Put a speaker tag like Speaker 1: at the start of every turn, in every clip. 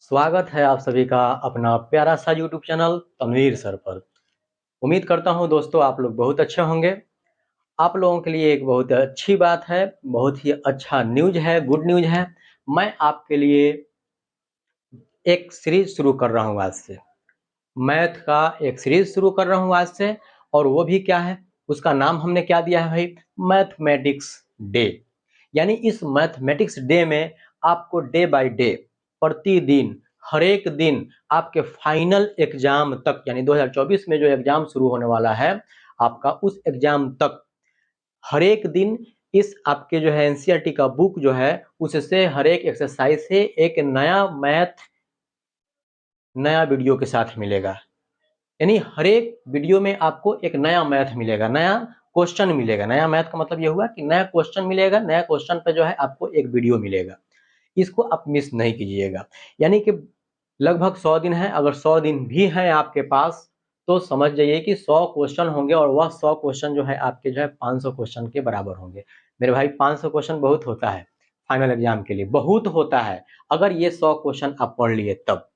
Speaker 1: स्वागत है आप सभी का अपना प्यारा सा यूट्यूब चैनल तनवीर सर पर। उम्मीद करता हूं दोस्तों आप लोग बहुत अच्छे होंगे। आप लोगों के लिए एक बहुत अच्छी बात है, बहुत ही अच्छा न्यूज है, गुड न्यूज है। मैं आपके लिए एक सीरीज शुरू कर रहा हूं आज से। मैथ का एक सीरीज शुरू कर रहा हूं आज से। और वो भी क्या है, उसका नाम हमने क्या दिया है भाई, मैथमेटिक्स डे। यानी इस मैथमेटिक्स डे में आपको डे बाय डे, प्रतिदिन, हर एक दिन आपके फाइनल एग्जाम तक, यानी 2024 में जो एग्जाम शुरू होने वाला है आपका, उस एग्जाम तक हर एक दिन इस आपके जो है एनसीईआरटी का बुक जो है, उससे हर एक एक्सरसाइज से एक नया मैथ, नया वीडियो के साथ मिलेगा। यानी हर एक वीडियो में आपको एक नया मैथ मिलेगा, नया क्वेश्चन मिलेगा। नया मैथ का मतलब यह हुआ कि नया क्वेश्चन मिलेगा, नया क्वेश्चन पे जो है आपको एक वीडियो मिलेगा। इसको आप मिस नहीं कीजिएगा। यानी कि लगभग 100 दिन है, अगर 100 दिन भी है आपके पास तो समझ जाइए कि 100 क्वेश्चन होंगे, और वह 100 क्वेश्चन जो है आपके जो है 500 क्वेश्चन के बराबर होंगे। मेरे भाई 500 क्वेश्चन बहुत होता है, फाइनल एग्जाम के लिए बहुत होता है, अगर ये 100 क्वेश्चन आप पढ़ लिए तब।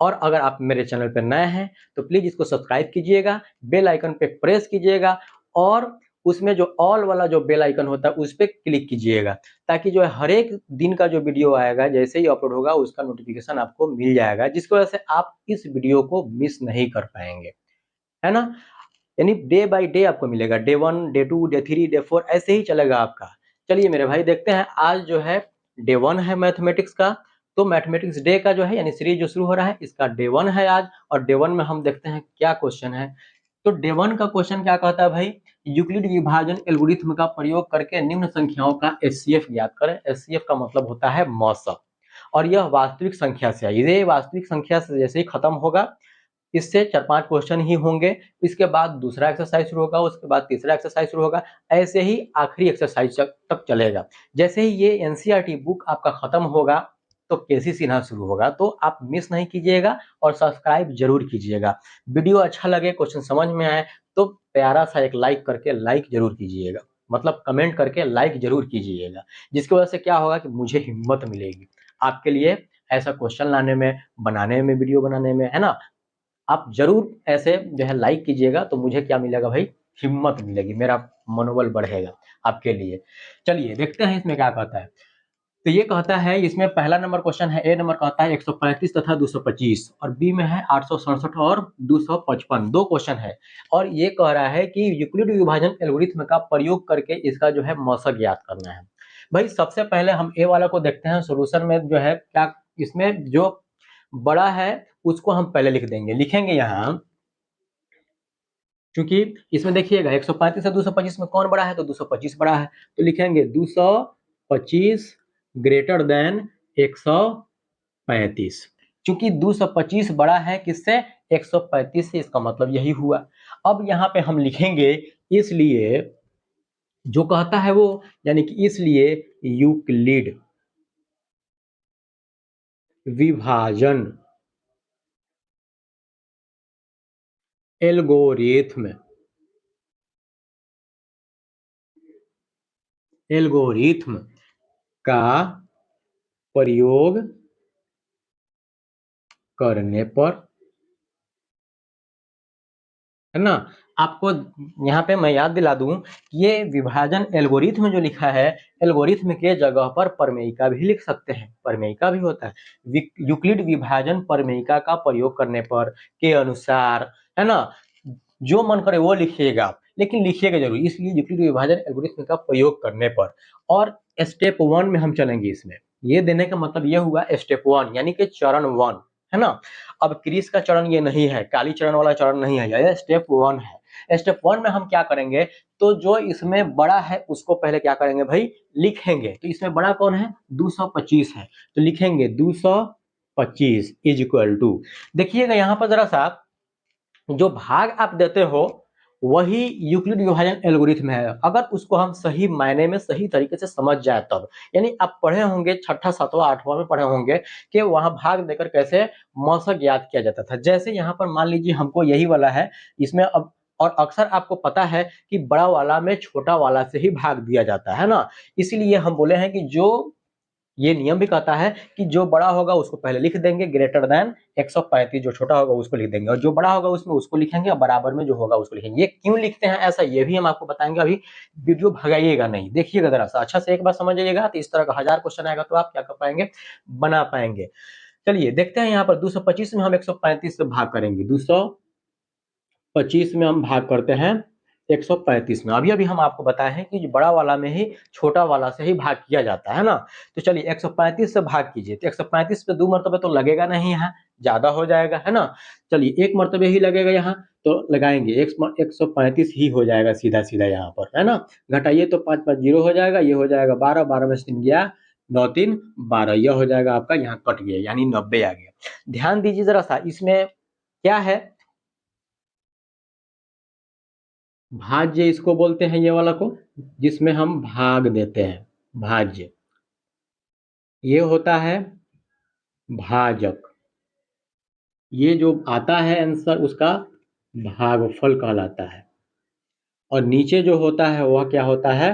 Speaker 1: और अगर आप मेरे चैनल पर नए हैं तो प्लीज इसको सब्सक्राइब कीजिएगा, बेल आइकन पे प्रेस कीजिएगा, और उसमें जो ऑल वाला जो बेल आइकन होता है उस पर क्लिक कीजिएगा, ताकि जो है हर एक दिन का जो वीडियो आएगा जैसे ही अपलोड होगा उसका नोटिफिकेशन आपको मिल जाएगा, जिसकी वजह से आप इस वीडियो को मिस नहीं कर पाएंगे, है ना। यानी डे बाय डे आपको मिलेगा, डे 1, डे 2, डे 3, डे 4, ऐसे ही चलेगा आपका। चलिए मेरे भाई देखते हैं, आज जो है डे 1 है मैथमेटिक्स का। तो मैथमेटिक्स डे का जो है यानी सीरीज जो शुरू हो रहा है इसका डे 1 है आज, और डे 1 में हम देखते हैं क्या क्वेश्चन है। तो डे 1 का क्वेश्चन क्या कहता है भाई, यूक्लिड विभाजन एल्गोरिथ्म का प्रयोग करके निम्न संख्याओं का एचसीएफ ज्ञात करें। एचसीएफ का मतलब होता है मौसम, और यह वास्तविक संख्या से है। ये वास्तविक संख्या से जैसे ही खत्म होगा, इससे 4-5 क्वेश्चन ही होंगे, इसके बाद दूसरा एक्सरसाइज शुरू होगा, उसके बाद तीसरा एक्सरसाइज शुरू होगा, ऐसे ही आखिरी एक्सरसाइज तक चलेगा। जैसे ही ये एनसीईआरटी बुक आपका खत्म होगा तो केसी सिन्हा शुरू होगा। तो आप मिस नहीं कीजिएगा और सब्सक्राइब जरूर कीजिएगा। वीडियो अच्छा लगे, क्वेश्चन समझ में आए तो प्यारा सा एक लाइक करके लाइक जरूर कीजिएगा, मतलब कमेंट करके लाइक जरूर कीजिएगा, जिसकी वजह से क्या होगा कि मुझे हिम्मत मिलेगी आपके लिए ऐसा क्वेश्चन लाने में, बनाने में, वीडियो बनाने में, है ना। आप जरूर ऐसे जो है लाइक कीजिएगा तो मुझे क्या मिलेगा भाई, हिम्मत मिलेगी, मेरा मनोबल बढ़ेगा आपके लिए। चलिए देखते हैं इसमें क्या कहता है। तो ये कहता है, इसमें पहला नंबर क्वेश्चन है, ए नंबर कहता है 135 तथा 225, और बी में है 867 और 255, दो क्वेश्चन है। और ये कह रहा है कि यूक्लिड विभाजन एल्गोरिथ्म का प्रयोग करके इसका जो है मौसक ज्ञात करना है। भाई सबसे पहले हम ए वाला को देखते हैं, सोल्यूशन में जो है क्या, इसमें जो बड़ा है उसको हम पहले लिख देंगे, लिखेंगे यहाँ, क्योंकि इसमें देखिएगा 135 से 225 में कौन बड़ा है, तो 225 बड़ा है, तो लिखेंगे 225 ग्रेटर देन 135। क्योंकि 225 बड़ा है किससे, 135 से, इसका मतलब यही हुआ। अब यहाँ पे हम लिखेंगे इसलिए, जो कहता है वो, यानी कि इसलिए यूक्लिड विभाजन एल्गोरिथम का प्रयोग करने पर, है ना। आपको यहाँ पे मैं याद दिला दूं कि ये विभाजन एल्गोरिथम जो लिखा है, एल्गोरिथम के जगह पर प्रमेयिका भी लिख सकते हैं, प्रमेयिका भी होता है। यूक्लिड विभाजन प्रमेयिका का प्रयोग करने पर के अनुसार, है ना, जो मन करे वो लिखिएगा, लेकिन लिखिएगा जरूर, इसलिए यूक्लिड विभाजन एल्गोरिथम का प्रयोग करने पर। और स्टेप 1 में हम चलेंगे इसमें, ये देने का मतलब ये हुआ स्टेप 1 यानी कि चरण 1, है ना। अब क्रिस का चरण ये नहीं है, काली चरण वाला चरण नहीं है, यह स्टेप 1 है। स्टेप 1 में हम क्या करेंगे, तो जो इसमें बड़ा है उसको पहले क्या करेंगे भाई, लिखेंगे। तो इसमें बड़ा कौन है, 225 है, तो लिखेंगे 225 इज इक्वल टू, देखिएगा यहाँ पर जरा सा, जो भाग आप देते हो वही यूक्लिड विभाजन एल्गोरिथम है, अगर उसको हम सही मायने में सही तरीके से समझ जाए तब। यानी आप पढ़े होंगे 6ठा 7वां 8वां में पढ़े होंगे कि वहां भाग देकर कैसे मौसक याद किया जाता था। जैसे यहाँ पर मान लीजिए हमको यही वाला है, इसमें अब, और अक्सर आपको पता है कि बड़ा वाला में छोटा वाला से ही भाग दिया जाता है ना। इसीलिए हम बोले हैं कि जो ये नियम भी कहता है कि जो बड़ा होगा उसको पहले लिख देंगे, ग्रेटर देन 135 जो छोटा होगा उसको लिख देंगे, और जो बड़ा होगा उसमें उसको लिखेंगे और बराबर में जो होगा उसको लिखेंगे। ये क्यों लिखते हैं ऐसा, ये भी हम आपको बताएंगे। अभी वीडियो भगाइएगा नहीं, देखिएगा जरा सा अच्छा से, एक बार समझ जाइएगा तो इस तरह का 1000 क्वेश्चन आएगा तो आप क्या कर पाएंगे, बना पाएंगे। चलिए देखते हैं यहाँ पर 225 में हम 135 से भाग करेंगे, 225 में हम भाग करते हैं 135 में। अभी हम आपको बताए हैं कि बड़ा वाला में ही छोटा वाला से ही भाग किया जाता है ना। तो चलिए 135 से भाग कीजिए, तो 135 पे 2 मरतबे तो लगेगा नहीं, यहाँ ज्यादा हो जाएगा है ना। चलिए 1 मरतबे ही लगेगा यहाँ, तो लगाएंगे 135 ही हो जाएगा सीधा सीधा यहाँ पर है ना। घटाइए तो 5 5 0 हो जाएगा, ये हो जाएगा 12, 12 में से 3 गया 9 3 12, यह हो जाएगा आपका, यहाँ कट गया यानी 90 आ गया। ध्यान दीजिए जरा सा, इसमें क्या है, भाज्य इसको बोलते हैं, ये वाला को जिसमें हम भाग देते हैं, भाज्य। ये होता है भाजक, ये जो आता है आंसर उसका भागफल कहलाता है। और नीचे जो होता है वह क्या होता है,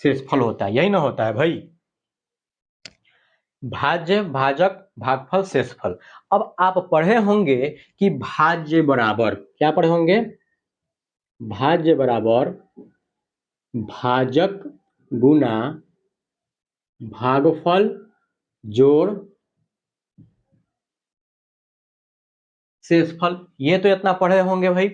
Speaker 1: शेषफल होता है, यही ना होता है भाई। भाज्य, भाजक, भागफल, शेषफल। अब आप पढ़े होंगे कि भाज्य बराबर क्या पढ़े होंगे, भाज्य बराबर भाजक गुना भागफल जोड़ शेषफल, ये तो इतना पढ़े होंगे भाई।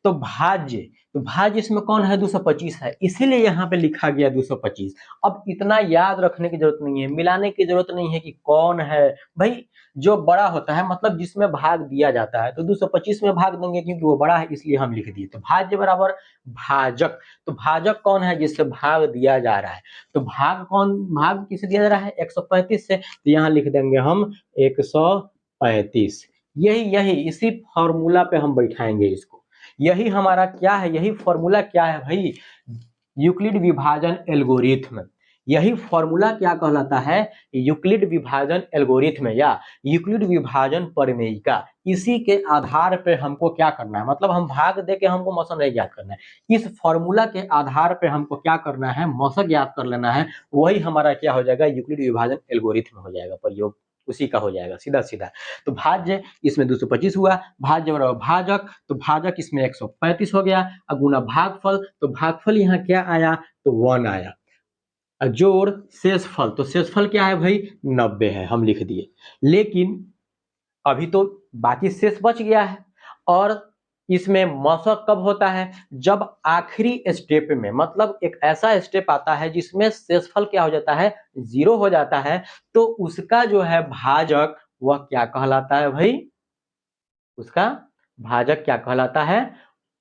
Speaker 1: तो भाज्य, तो भाज्य इसमें कौन है, 225 है, इसीलिए यहाँ पे लिखा गया 225। अब इतना याद रखने की जरूरत नहीं है, मिलाने की जरूरत नहीं है कि कौन है भाई। जो बड़ा होता है मतलब जिसमें भाग दिया जाता है, तो 225 में भाग देंगे क्योंकि वो बड़ा है इसलिए हम लिख दिए। तो भाज्य बराबर भाजक, तो भाजक कौन है, जिससे भाग दिया जा रहा है। तो भाग कौन, भाग किसे दिया जा रहा है, 135 से, तो यहाँ लिख देंगे हम 135। यही यही इसी फॉर्मूला पे हम बैठाएंगे इसको। यही हमारा क्या है, यही फॉर्मूला क्या है भाई, यूक्लिड विभाजन एल्गोरिथ्म। यही फॉर्मूला क्या कहलाता है, यूक्लिड विभाजन एल्गोरिथ्म या यूक्लिड विभाजन प्रमेयिका। इसी के आधार पे हमको क्या करना है, मतलब हम भाग दे के हमको मौसम नहीं ज्ञात करना है, इस फॉर्मूला के आधार पे हमको क्या करना है, मौसम ज्ञात कर लेना है। वही हमारा क्या हो जाएगा, यूक्लिड विभाजन एल्गोरिथ्म हो जाएगा, प्रयोग उसी का हो जाएगा सीधा सीधा। तो भाज्य इसमें 225 हुआ, भाज्य बराबर भाजक, तो भाजक इसमें 135 हो गया, और गुना भागफल, तो भागफल यहाँ क्या आया, तो 1 आया, जोड़ शेषफल, तो शेषफल क्या है भाई, 90 है, हम लिख दिए। लेकिन अभी तो बाकी शेष बच गया है, और इसमें मौसक कब होता है, जब आखिरी स्टेप में, मतलब एक ऐसा स्टेप आता है जिसमें शेषफल क्या हो जाता है, 0 हो जाता है, तो उसका जो है भाजक वह क्या कहलाता है भाई, उसका भाजक क्या कहलाता है,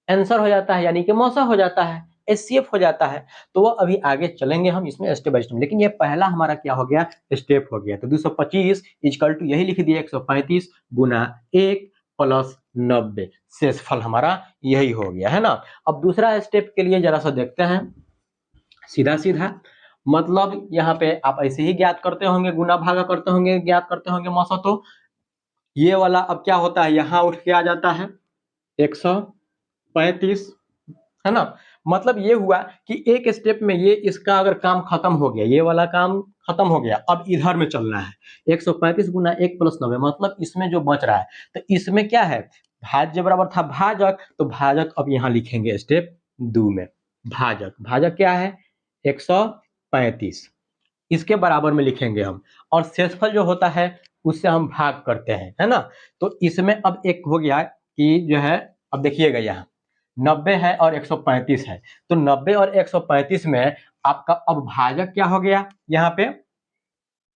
Speaker 1: आंसर हो जाता है, यानी कि मौसा हो जाता है, एचसीएफ हो जाता है। तो वो अभी आगे चलेंगे हम इसमें स्टेप बाय स्टेप, लेकिन ये पहला हमारा क्या हो गया, स्टेप हो गया। तो 225 इक्वल टू यही लिख दिया 135 गुना 1 प्लस 90, शेषफल हमारा यही हो गया है ना। अब दूसरा स्टेप के लिए जरा सा देखते हैं, सीधा सीधा, मतलब यहाँ पे आप ऐसे ही ज्ञात करते होंगे, गुना भागा करते होंगे, ज्ञात करते होंगे मौसा। तो ये वाला अब क्या होता है, यहाँ उठ के आ जाता है 135 है ना। मतलब ये हुआ कि एक स्टेप में ये इसका अगर काम खत्म हो गया, ये वाला काम खत्म हो गया, अब इधर में चलना है 135 गुना 1 प्लस 90, मतलब इसमें जो बच रहा है, तो इसमें क्या है, भाज्य बराबर था भाजक, तो भाजक अब यहाँ लिखेंगे स्टेप 2 में, भाजक, भाजक क्या है 135, इसके बराबर में लिखेंगे हम, और शेषफल जो होता है उससे हम भाग करते हैं है ना। तो इसमें अब एक हो गया कि जो है, अब देखिएगा यहाँ 90 है और 135 है, तो 90 और 135 में आपका अब भाजक क्या हो गया, यहाँ पे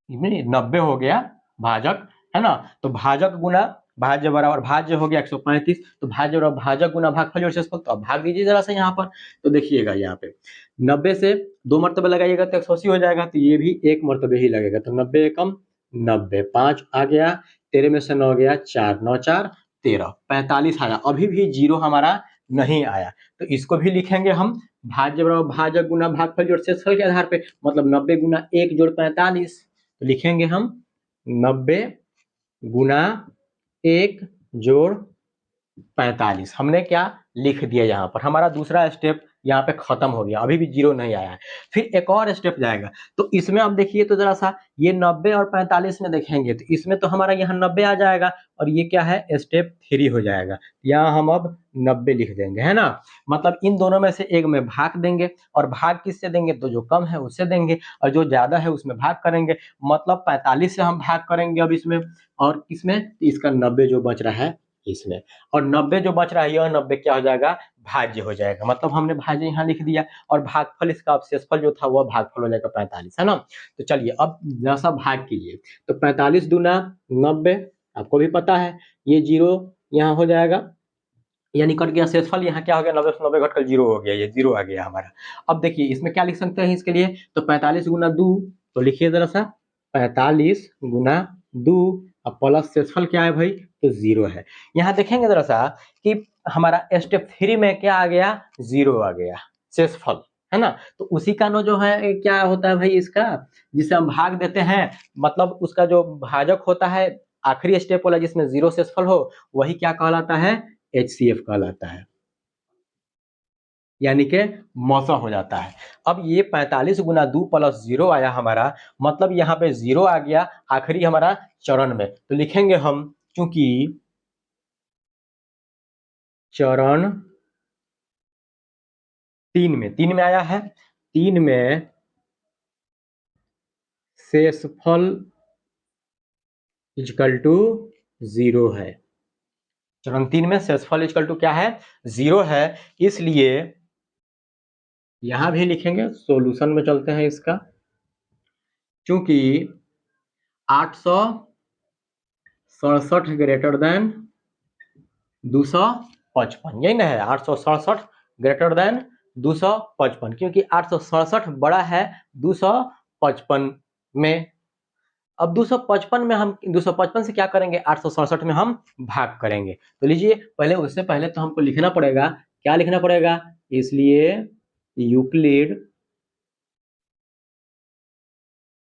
Speaker 1: 90 हो गया भाजक है ना। तो भाजक गुना भाज्य बराबर भाज्य हो गया 135, तो भाज्य बराबर भाजक गुना भागफल और शेषफल, तो अब भाग दीजिए जरा सा यहाँ पर। तो देखिएगा यहाँ पे 90 से 2 मरतबे लगाइएगा तो 180 हो जाएगा, तो ये भी 1 मरतबे ही लगेगा, तो 90 एकम 90, 5 आ गया, 13 में से 9 गया 4, 9 4 13, 45 आया, अभी भी 0 हमारा नहीं आया। तो इसको भी लिखेंगे हम भाज्य बराबर भाजक गुना भागफल जोड़ शेषफल के आधार पे, मतलब 90 गुना 1 जोड़ 45, तो लिखेंगे हम 90 गुना 1 जोड़ 45, हमने क्या लिख दिया, यहाँ पर हमारा दूसरा स्टेप यहाँ पे खत्म हो गया, अभी भी 0 नहीं आया है। फिर एक और स्टेप जाएगा, तो इसमें अब देखिए तो जरा सा ये 90 और 45 में देखेंगे तो इसमें तो हमारा यहाँ 90 आ जाएगा और ये क्या है, स्टेप 3 हो जाएगा। यहाँ हम अब 90 लिख देंगे, है ना। मतलब इन दोनों में से एक में भाग देंगे, और भाग किससे देंगे, तो जो कम है उससे देंगे और जो ज्यादा है उसमें भाग करेंगे। मतलब 45 से हम भाग करेंगे अब इसमें, और किसमें, इसका 90 जो बच रहा है इसमें, और 90 जो बच रहा है यह 90 क्या हो जाएगा, भाज्य हो जाएगा। मतलब हमने भाज्य यहाँ लिख दिया, और भागफल इसका अवशेषफल जो था वह भागफल हो जाएगा 45, है ना। तो चलिए अब जैसा भाग कीजिए, तो 45 दूना 90, आपको भी पता है ये 0 यहाँ हो जाएगा, यानी कट गया शेषफल। यहाँ क्या हो गया, 90 से 90 घटकर 0 हो गया, ये 0 आ गया हमारा। अब देखिए इसमें क्या लिख सकते हैं इसके लिए, तो 45 गुना 2, तो लिखिए जरा सा 45 गुना 2, अब प्लस शेषफल क्या है भाई, तो 0 है। यहाँ देखेंगे जरा सा कि हमारा स्टेप 3 में क्या आ गया, 0 आ गया शेषफल, है ना। तो उसी का नो जो है क्या होता है भाई इसका, जिसे हम भाग देते हैं, मतलब उसका जो भाजक होता है आखिरी स्टेप वाला जिसमें 0 शेषफल हो, वही क्या कहलाता है, HCF कहलाता है, यानी कि मौसा हो जाता है। अब ये 45 गुना 2 प्लस 0 आया हमारा, मतलब यहाँ पे 0 आ गया आखिरी हमारा चरण में। तो लिखेंगे हम, चूंकि चरण 3 में आया है, 3 में शेषफल इक्वल टू 0 है। चरण 3 में शेषफल इक्वल टू क्या है, 0 है। इसलिए यहां भी लिखेंगे, सॉल्यूशन में चलते हैं इसका, क्योंकि 867 ग्रेटर देन 255, यही ना है, 867 ग्रेटर देन 255, क्योंकि 867 बड़ा है 255 में। अब 255 में हम 255 से क्या करेंगे, 867 में हम भाग करेंगे। तो लीजिए पहले, उससे पहले तो हमको लिखना पड़ेगा, क्या लिखना पड़ेगा, इसलिए यूक्लिड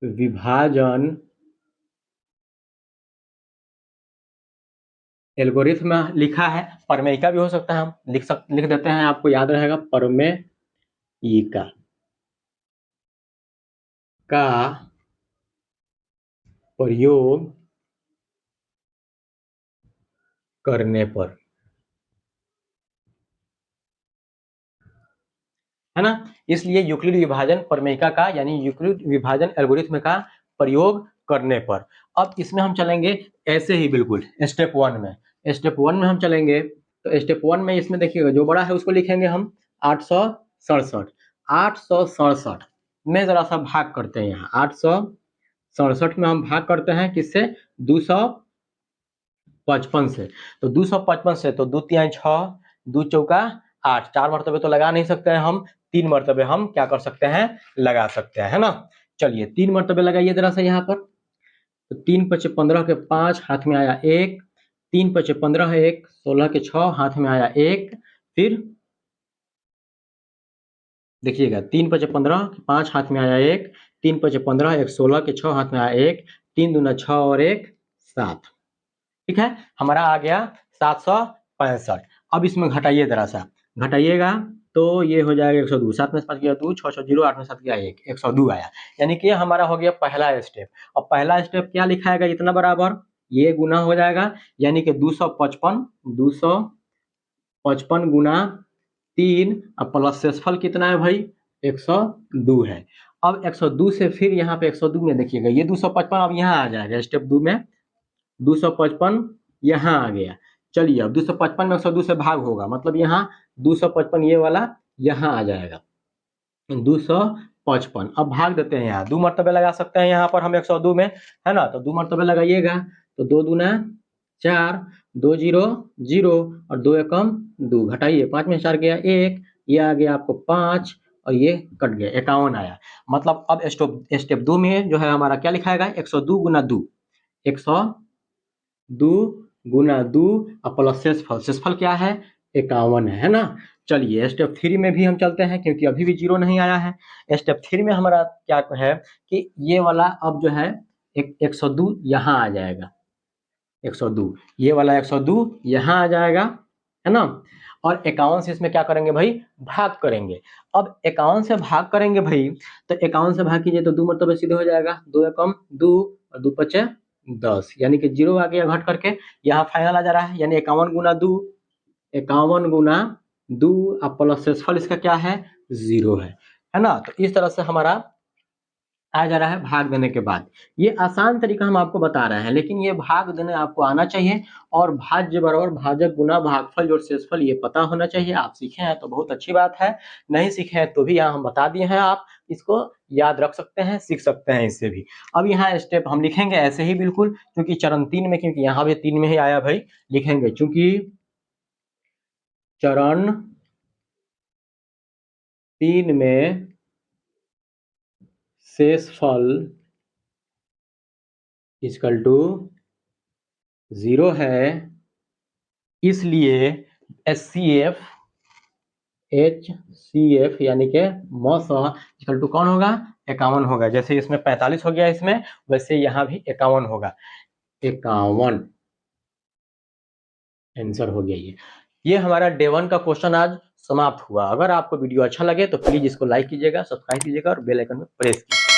Speaker 1: विभाजन एल्गोरिथम लिखा है, प्रमेयिका भी हो सकता है, हम लिख देते हैं, आपको याद रहेगा, प्रमेयिका का प्रयोग करने पर, है ना। इसलिए यूक्लिड विभाजन प्रमेयिका का, यानी यूक्लिड विभाजन एल्गोरिथम का प्रयोग करने पर। अब इसमें हम चलेंगे ऐसे ही बिल्कुल स्टेप 1 में, स्टेप 1 में हम चलेंगे, तो स्टेप 1 में इसमें देखिएगा जो बड़ा है उसको लिखेंगे हम 867, 867 में जरा सा भाग करते हैं, यहाँ 867 में हम भाग करते हैं किससे, 255 से। तो 255 से, तो 2 तिहाई 6, 2 चौका 8, 4 मरतबे तो लगा नहीं सकते हैं हम, 3 मरतबे हम क्या कर सकते हैं, लगा सकते हैं, है ना। चलिए 3 मरतबे लगाइए जरा सा यहाँ पर, तो 3 पचे 15 के 5, हाथ में आया 1, 3 पचे 15 है 1, 16 के 6, हाथ में आया 1, फिर देखिएगा 3 पचे 15 5, हाथ में आया 1, 3 पचे 15 1, 16 के 6, हाथ में आया 1, 3 दूना 6 और 1 7, ठीक है, हमारा आ गया 765। अब इसमें घटाइए जरा सा, घटाइएगा तो ये हो जाएगा 102, 7 में 5 गया 2, 6 6 0, 8 में 7 गया 1, 102 आया। यानी कि हमारा हो गया पहला स्टेप। अब पहला स्टेप क्या लिखाएगा, इतना बराबर ये गुना हो जाएगा, यानी कि 255 गुना 3, अब प्लस शेषफल कितना है भाई, 102 है। अब 102 से फिर यहाँ पे 102 में देखिएगा ये 255 अब यहाँ आ जाएगा, स्टेप 2 में 255 यहाँ आ गया। चलिए अब 255 में 102 से भाग होगा, मतलब यहाँ 255 ये वाला यहाँ आ जाएगा, 255। अब भाग देते हैं, यहाँ 2 मरतबे लगा सकते हैं यहाँ पर हम 102 में, है ना। तो 2 मरतबे लगाइएगा, तो 2 दूना 4, 2 0 0 और 2 एकम 2, घटाइए 5 में 4 गया 1, ये आ गया आपको 5 और ये कट गया 51 आया। मतलब अब स्टेप 2 में जो है हमारा क्या लिखाएगा, 102 गुना 2, 102 गुना 2 और प्लस शेषफल क्या है, 51 है ना। चलिए स्टेप 3 में भी हम चलते हैं, क्योंकि अभी भी 0 नहीं आया है। स्टेप 3 में हमारा क्या है कि ये वाला अब जो है 102 यहाँ आ जाएगा, 102 ये वाला 102 यहाँ आ जाएगा, है ना। और 51 से इसमें क्या करेंगे भाई, भाग करेंगे। अब 51 से भाग करेंगे भाई, तो 51 से भाग कीजिए तो 2 मरतबे सीधे हो जाएगा, 2 एकम 2 और 2 पचे 10, यानी कि 0 आ गया घट करके, यहाँ फाइनल आ जा रहा है, यानी 51 गुना 2, 51 गुना 2 अब प्लस शेषफल इसका क्या है, 0 है ना। तो इस तरह से हमारा आ जा रहा है भाग देने के बाद। ये आसान तरीका हम आपको बता रहे हैं, लेकिन ये भाग देने आपको आना चाहिए, और भाज्य बराबर भाजक गुना भागफल जोड़ शेषफल ये पता होना चाहिए। आप सीखे हैं तो बहुत अच्छी बात है, नहीं सीखे हैं तो भी यहाँ हम बता दिए हैं, आप इसको याद रख सकते हैं, सीख सकते हैं इससे भी। अब यहाँ स्टेप हम लिखेंगे ऐसे ही बिल्कुल, क्योंकि चरण 3 में, क्योंकि यहाँ भी 3 में ही आया भाई, लिखेंगे चूंकि चरण 3 में शेषफल इक्वल टू 0 है, इसलिए HCF यानी कि मौस इक्वल टू कौन होगा, 51 होगा। जैसे इसमें 45 हो गया इसमें, वैसे यहाँ भी 51 होगा, 51 आंसर हो गया। ये हमारा डे 1 का क्वेश्चन आज समाप्त हुआ। अगर आपको वीडियो अच्छा लगे तो प्लीज इसको लाइक कीजिएगा, सब्सक्राइब कीजिएगा और बेल आइकन में प्रेस कीजिएगा।